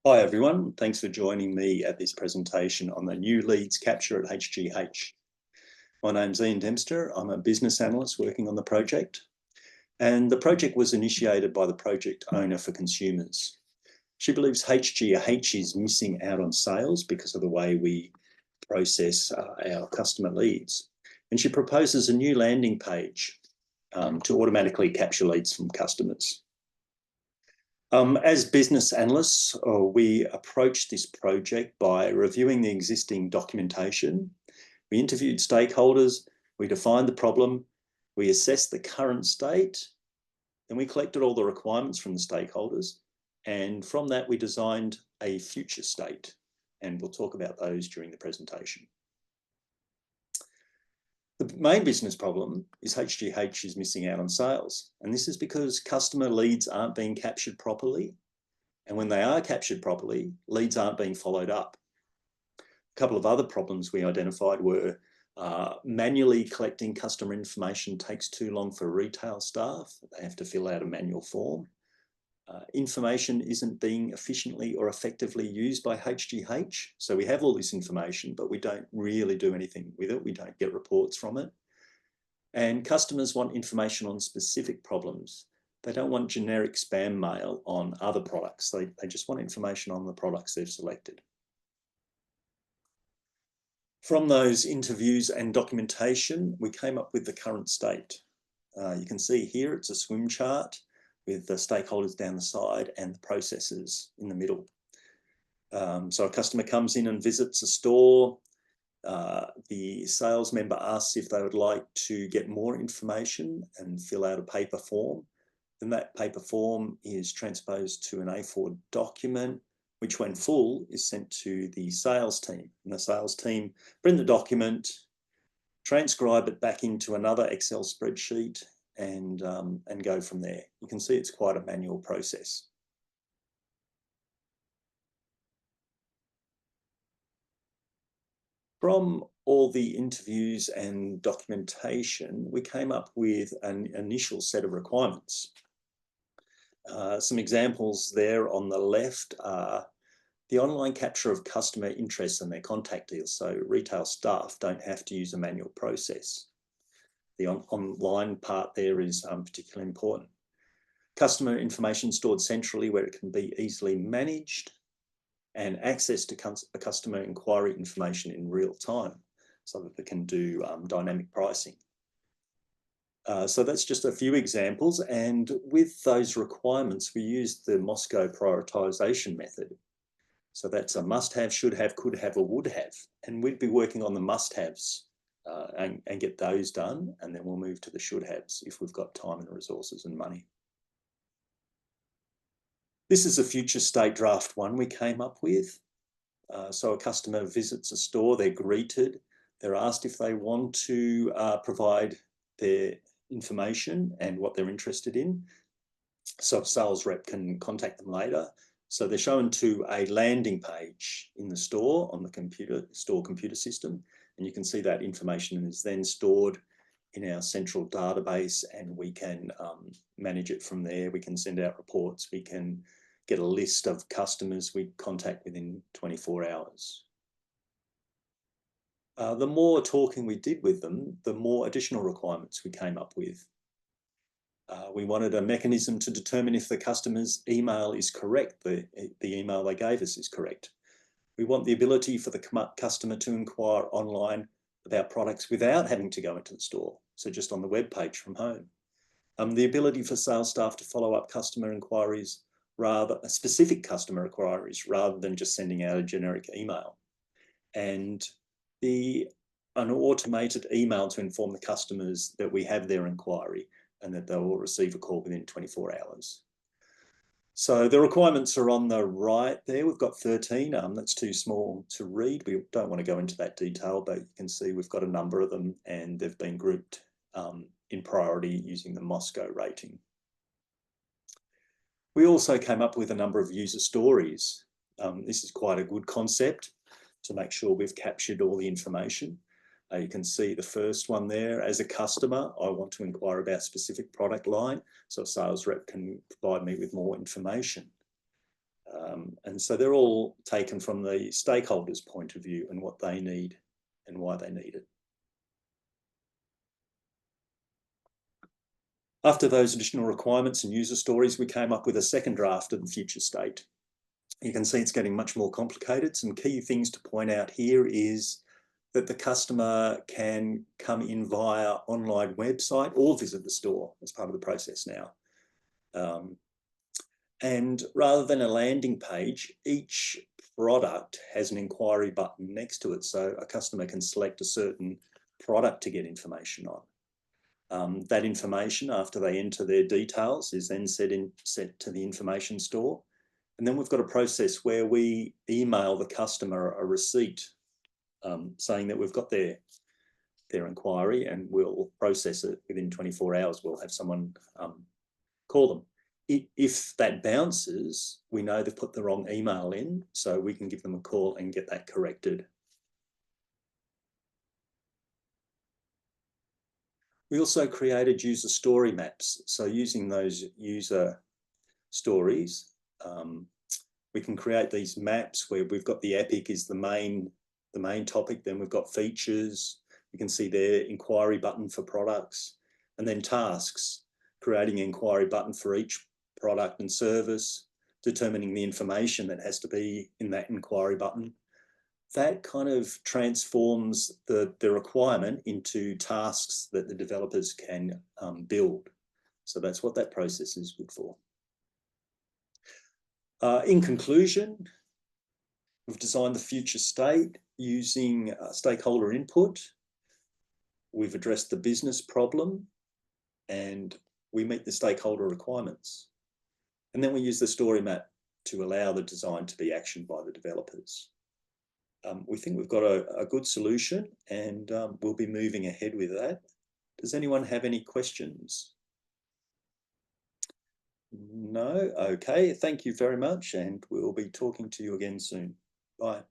Hi everyone, thanks for joining me at this presentation on the new leads capture at HGH. My name's Ian Dempster, I'm a business analyst working on the project, and the project was initiated by the project owner for consumers. She believes HGH is missing out on sales because of the way we process our customer leads. And she proposes a new landing page to automatically capture leads from customers. As business analysts, we approached this project by reviewing the existing documentation. We interviewed stakeholders, we defined the problem, we assessed the current state, and we collected all the requirements from the stakeholders. And from that, we designed a future state. And we'll talk about those during the presentation. The main business problem is HGH is missing out on sales. And this is because customer leads aren't being captured properly. And when they are captured properly, leads aren't being followed up. A couple of other problems we identified were manually collecting customer information takes too long for retail staff. They have to fill out a manual form. Information isn't being efficiently or effectively used by HGH. So we have all this information, but we don't really do anything with it. We don't get reports from it. And customers want information on specific problems. They don't want generic spam mail on other products. They just want information on the products they've selected. From those interviews and documentation, we came up with the current state. You can see here it's a swim chart with the stakeholders down the side and the processes in the middle. So a customer comes in and visits a store. The sales member asks if they would like to get more information and fill out a paper form. Then that paper form is transposed to an A4 document, which when full is sent to the sales team. And the sales team print the document, transcribe it back into another Excel spreadsheet, and go from there. You can see it's quite a manual process. From all the interviews and documentation, we came up with an initial set of requirements. Some examples there on the left are the online capture of customer interests and their contact deals, so retail staff don't have to use a manual process. The online part there is particularly important. Customer information stored centrally where it can be easily managed, and access to customer inquiry information in real time so that they can do dynamic pricing. So that's just a few examples, and with those requirements we used the Moscow prioritization method. So that's a must-have, should-have, could-have, or would-have, and we'd be working on the must-haves and get those done, and then we'll move to the should-haves if we've got time and resources and money. This is a future state draft one we came up with. So a customer visits a store, they're greeted, they're asked if they want to provide their information and what they're interested in. So a sales rep can contact them later. So they're shown to a landing page in the store on the store computer system. And you can see that information is then stored in our central database, and we can manage it from there. We can send out reports. We can get a list of customers we contact within 24 hours. The more talking we did with them, the more additional requirements we came up with. We wanted a mechanism to determine if the customer's email is correct, the email they gave us is correct. We want the ability for the customer to inquire online about products without having to go into the store, so just on the web page from home. The ability for sales staff to follow up customer inquiries, specific customer inquiries, rather than just sending out a generic email. And an automated email to inform the customers that we have their inquiry and that they will receive a call within 24 hours. So the requirements are on the right there. We've got 13. That's too small to read. We don't want to go into that detail, but you can see we've got a number of them, and they've been grouped in priority using the Moscow rating. We also came up with a number of user stories. This is quite a good concept to make sure we've captured all the information. You can see the first one there. As a customer, I want to inquire about a specific product line, so a sales rep can provide me with more information. And so they're all taken from the stakeholders' point of view and what they need and why they need it. After those additional requirements and user stories, we came up with a second draft of the future state. You can see it's getting much more complicated. Some key things to point out here is that the customer can come in via online website or visit the store as part of the process now. And rather than a landing page, each product has an inquiry button next to it. So a customer can select a certain product to get information on. That information, after they enter their details, is then sent to the information store. And then we've got a process where we email the customer a receipt saying that we've got their inquiry, and we'll process it within 24 hours. We'll have someone call them. If that bounces, we know they've put the wrong email in, so we can give them a call and get that corrected. We also created user story maps. So using those user stories, we can create these maps where we've got the epic is the main topic. Then we've got features. You can see their inquiry button for products, and then tasks, creating an inquiry button for each product and service, determining the information that has to be in that inquiry button. That kind of transforms the requirement into tasks that the developers can build. So that's what that process is good for. In conclusion, we've designed the future state using stakeholder input. We've addressed the business problem, and we meet the stakeholder requirements. And then we use the story map to allow the design to be actioned by the developers. We think we've got a good solution, and we'll be moving ahead with that. Does anyone have any questions? No? Okay, thank you very much, and we'll be talking to you again soon. Bye.